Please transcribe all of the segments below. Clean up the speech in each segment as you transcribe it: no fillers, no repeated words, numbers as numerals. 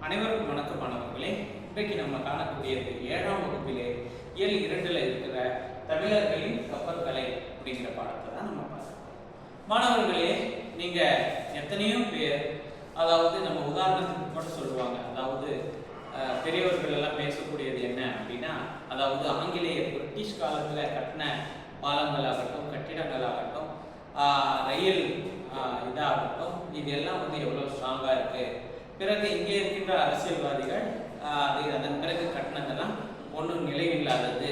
அனைவருக்கும் வணக்கம் மாணவர்களே. இன்றைக்கு நம்ம காணக்கூடியது 7ஆம் வகுப்பிலே இயல் 2ல் இருக்கிற தமிழர்களின் கப்பற்கலை அப்படிங்கிற பாடத்தை தான் நம்ம பார்க்கலாம். மாணவர்களே, நீங்க எத்தனையோ பேர், அதாவது நம்ம உதாரணத்துக்கு கூட சொல்லுவாங்க, அதாவது பெரியவர்கள் எல்லாம் பேசக்கூடியது என்ன அப்படின்னா, அதாவது ஆங்கிலேயர் பிரிட்டிஷ் காலத்துல கட்டின பாலங்களாகட்டும், கட்டிடங்களாகட்டும், ரயில் இதாகட்டும், இது எல்லாம் வந்து எவ்வளவு ஸ்ட்ராங்கா இருக்கு. பிறகு இங்கே இருக்கின்ற அரசியல்வாதிகள் அதன் பிறகு கட்டினதெல்லாம் ஒன்றும் நிலையில்லாதது,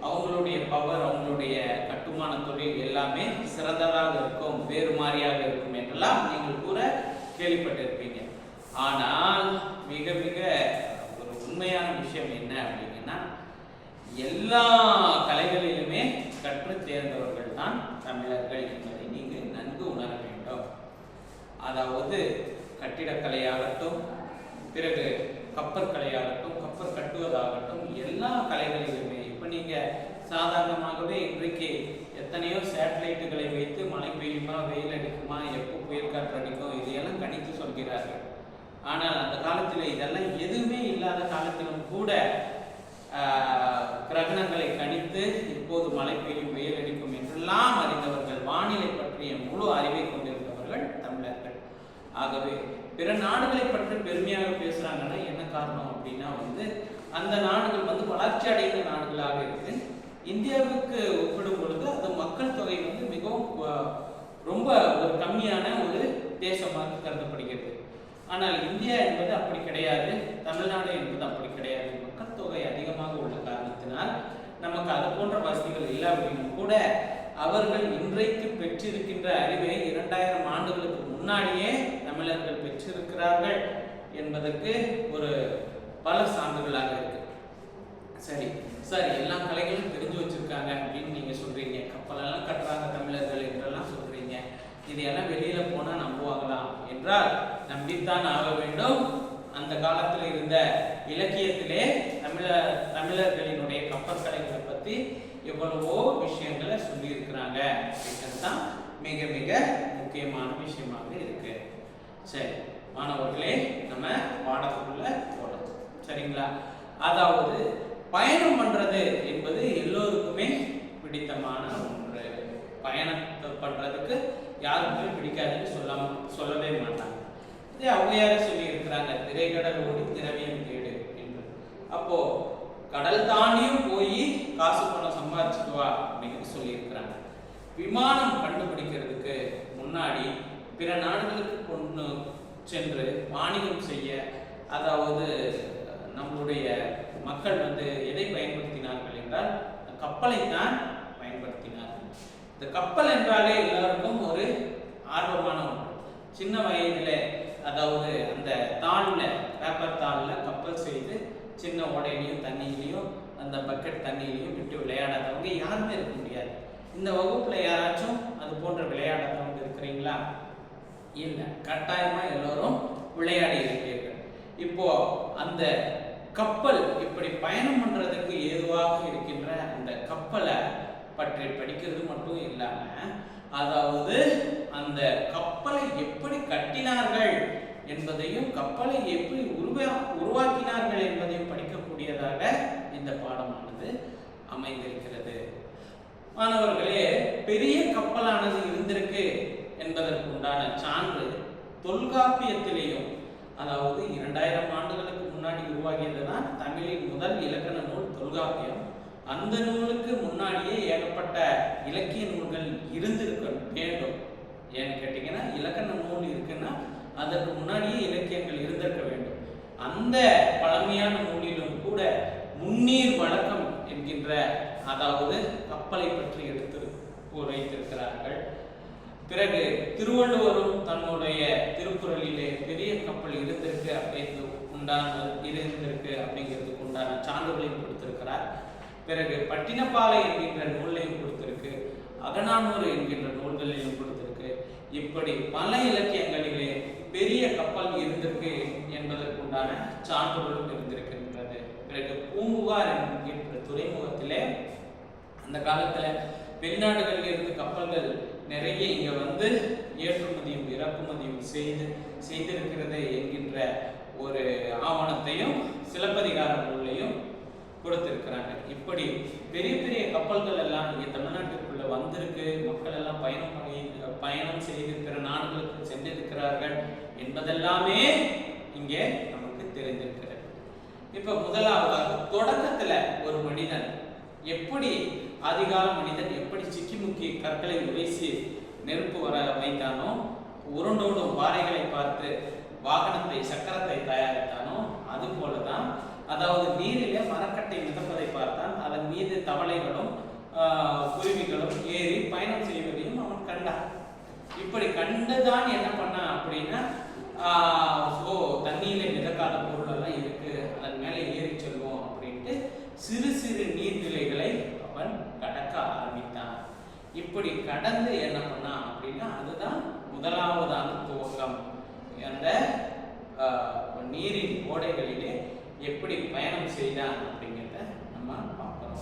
அவங்களுடைய பவர், அவங்களுடைய கட்டுமான தொழில் எல்லாமே சிறந்ததாக இருக்கும், வேறு மாதிரியாக இருக்கும் என்றெல்லாம் நீங்கள் கூட கேள்விப்பட்டிருப்பீங்க. ஆனால் மிக மிக ஒரு உண்மையான விஷயம் என்ன அப்படின்னா, எல்லா கலைகளிலுமே கற்று தேர்ந்தவர்கள் தான் தமிழர்கள் என்பதை நீங்கள் நன்கு உணர வேண்டும். அதாவது கட்டிடக்கலையாகட்டும், பிறகு கப்பற்கலையாகட்டும், கப்பல் கட்டுவதாகட்டும், எல்லா கலைகளிலுமே இப்போ நீங்கள் சாதாரணமாகவே இன்றைக்கு எத்தனையோ சேட்டலைட்டுகளை வைத்து மழை பெய்யுமா, வெயில் அடிக்குமா, எப்போ புயல் காற்று அடிக்கும், இதையெல்லாம் கணித்து சொல்கிறார்கள். ஆனால் அந்த காலத்தில் இதெல்லாம் எதுவுமே இல்லாத காலத்திலும் கூட கிரகணங்களை கணித்து இப்போது மழை பெய்யும், வெயில் அடிக்கும் என்றெல்லாம் அறிந்தவர்கள், வானிலை பற்றிய முழு அறிவை கொண்டிருந்தவர்கள் தமிழர்கள். ஆகவே பிற நாடுகளை பற்றி பெருமையாக பேசுறாங்கன்னா என்ன காரணம் அப்படின்னா, அந்த நாடுகள் வளர்ச்சி அடைந்த நாடுகளாக இருக்கு. இந்தியாவுக்கு ஒப்பிடும் பொழுது அது மக்கள் தொகை மிகவும் ரொம்ப ஒரு கம்மியான ஒரு தேசமாக கருதப்படுகிறது. ஆனால் இந்தியா என்பது அப்படி கிடையாது, தமிழ்நாடு என்பது அப்படி கிடையாது. மக்கள் தொகை அதிகமாக உள்ள காரணத்தினால் நமக்கு அது போன்ற வசதிகள் இல்லாவிட்டாலும் கூட அவர்கள் இன்றைக்கு பெற்றிருக்கின்ற அறிவை 2000 ஆண்டுகளுக்கு முன்னாடியே தமிழர்கள் பெற்றிருக்கிறார்கள் என்பதற்கு ஒரு பல சான்றுகளாக இருக்கு. சரி சார், எல்லா கலைகளும் தெரிஞ்சு வச்சிருக்காங்க அப்படின்னு நீங்க சொல்றீங்க, கப்பலெல்லாம் கட்டுறாங்க தமிழர்கள் என்றெல்லாம் சொல்றீங்க, இதையெல்லாம் வெளியில போனா நம்புவாங்களா என்றால் நம்பித்தான் ஆக வேண்டும். அந்த காலத்தில் இருந்த இலக்கியத்திலே தமிழர்களினுடைய கப்பற்கலைகளை பத்தி எவ்வளவோ விஷயங்களை சொல்லி இருக்கிறாங்க அப்படிங்கிறது தான் மிக மிக முக்கியமான விஷயமாக இருக்கு. சரி மாணவர்களே, நம்ம பாடத்துக்குள்ள போறோம், சரிங்களா? அதாவது பயணம் பண்றது என்பது எல்லோருக்குமே பிடித்தமான ஒன்று. பயணத்தை பண்றதுக்கு யாருக்குமே பிடிக்காதுன்னு சொல்லவே மாட்டாங்க. இதே ஔவையாரே சொல்லி இருக்கிறாங்க, திரைக்கடல் ஓடி திரவியம் தேடு என்று. அப்போ கடல் தாண்டியும் போய் காசு பணம் சம்பாதிச்சுட்டு வா அப்படின்னு சொல்லி இருக்கிறாங்க. விமானம் கண்டுபிடிக்கிறதுக்கு முன்னாடி பிற நாடுகளுக்கு கொண்டு சென்று வாணிகம் செய்ய, அதாவது நம்மளுடைய மக்கள் எதை பயன்படுத்தினார்கள் என்றால் கப்பலை தான் பயன்படுத்தினார்கள். இந்த கப்பல் என்றாலே எல்லாருக்கும் ஒரு ஆர்வமான ஒன்று. சின்ன வயதில, அதாவது அந்த தாளில், பேப்பர் தாளில் கப்பல் செய்து சின்ன ஓடையிலையும் தண்ணியிலையும் அந்த பக்கெட் தண்ணியிலையும் விட்டு விளையாடாதவங்க யாருமே இருக்க முடியாது. இந்த வகுப்புல யாராச்சும் அது போன்ற விளையாடாதவங்க இருக்கிறீங்களா? இல்லை, கட்டாயமா எல்லோரும் விளையாடி இருக்கிறீர்கள். இப்போ அந்த கப்பல் இப்படி பயணம் பண்றதுக்கு ஏதுவாக இருக்கின்ற அந்த கப்பலை பற்றி படிக்கிறது மட்டும் இல்லாம, அதாவது அந்த கப்பலை எப்படி கட்டினார்கள் என்பதையும், கப்பலை எப்படி உருவாக்கினார்கள் என்பதையும் படிக்கக்கூடியதாக இந்த பாடமானது அமைந்திருக்கிறது. மாணவர்களே, பெரிய கப்பலானது இருந்திருக்கு என்பதற்கு உண்டான சான்று தொல்காப்பியத்திலேயும், அதாவது 2000 ஆண்டுகளுக்கு முன்னாடி உருவாகியதுதான் தமிழின் முதல் இலக்கண நூல் தொல்காப்பியம். அந்த நூலுக்கு முன்னாடியே ஏகப்பட்ட இலக்கிய நூல்கள் இருந்திருக்க வேண்டும். ஏன்னு கேட்டீங்கன்னா, இலக்கண நூல் இருக்குன்னா அதற்கு முன்னாடியே இலக்கியங்கள் இருந்திருக்க வேண்டும். அந்த பழமையான நூலிலும் கூட முன்னீர் வழக்கம் என்கின்ற, அதாவது கப்பலை பற்றி எடுத்து உரைத்திருக்கிறார்கள். பிறகு திருவள்ளுவரும் தன்னுடைய திருக்குறளிலே பெரிய கப்பல் இருந்திருக்கு அப்படிங்கிறதுக்கு உண்டான சான்றுகளையும் கொடுத்திருக்கிறார். பிறகு பட்டினப்பாலை என்கின்ற நூலையும் கொடுத்திருக்கு, அகநானூறு என்கின்ற நூல்களையும் கொடுத்திருக்கு. இப்படி பல இலக்கியங்களிலே பெரிய கப்பல் இருந்திருக்கு என்பதற்குண்டான சான்றுகளும் இருந்திருக்கின்றது. பிறகு பூம்புகார் என்கின்ற துறைமுகத்திலே அந்த காலத்துல வெளிநாடுகளில் இருந்து கப்பல்கள் நிறைய இங்க ஏற்றுமதியும் இறக்குமதியும் செய்திருக்கிறது என்கின்ற ஒரு ஆவணம் நூல்லையும் சிலப்பதிகார நூல்லையும் கொடுத்திருக்கிறாங்க. இப்படி பெரிய பெரிய கப்பல்கள் எல்லாம் இங்கே தமிழ்நாட்டிற்குள்ள வந்திருக்கு. மக்கள் எல்லாம் பயணம் செய்து பிற நாடுகளுக்கு சென்றிருக்கிறார்கள் என்பதெல்லாமே இங்கே நமக்கு தெரிந்திருக்கிறது. இப்ப முதலாவதாக தொடக்கத்துல ஒரு மனிதன் எப்படி, ஆதிகால மனிதன் எப்படி சிக்கிமுக்கி கற்களை உரைசி நெருப்பு வர வைத்தானோ, உருண்டோடும் பாறைகளை பார்த்து வாகனத்தை சக்கரத்தை தயாரித்தானோ, அது போலதான், அதாவது நீரிலே மரக்கட்டை மிதப்பதை பார்த்தான். அதன் மீது தவளைகளும் குருவிகளும் ஏறி பயணம் செய்வதையும் அவன் கண்டான். இப்படி கண்டுதான் என்ன பண்ணான் அப்படின்னா, தண்ணியில மிதக்காத பொருள் எல்லாம் இருக்கு, அதன் மேலே ஏறி செல்வோம் அப்படின்ட்டு சிறு சிறு நீர்நிலைகளை அவன் கடக்க ஆரம்பித்தான். இப்படி கடந்து என்ன பண்ணான் அப்படின்னா, அதுதான் முதலாவதான துவக்கம். அந்த நீரின் ஓடைகளிலே எப்படி பயணம் செய்தான் அப்படிங்கிறத நம்ம பார்க்கிறோம்.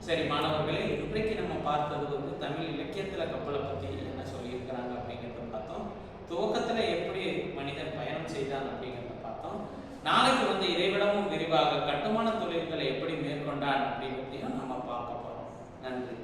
சரி மாணவர்களே, இன்றைக்கு நம்ம பார்த்தது தமிழ் இலக்கியத்துல கப்பலை பத்தி என்ன சொல்லியிருக்கிறாங்க அப்படிங்கிறத பார்த்தோம். துவக்கத்துல எப்படி மனிதன் பயணம் செய்தான் அப்படிங்கிறத பார்த்தோம். நாளைக்கு இதைவிடவும் விரிவாக கட்டுமான தொழில்களை எப்படி மேற்கொண்டான் அப்படிங்கிறதையும் நம்ம பார்க்க போறோம். நன்றி.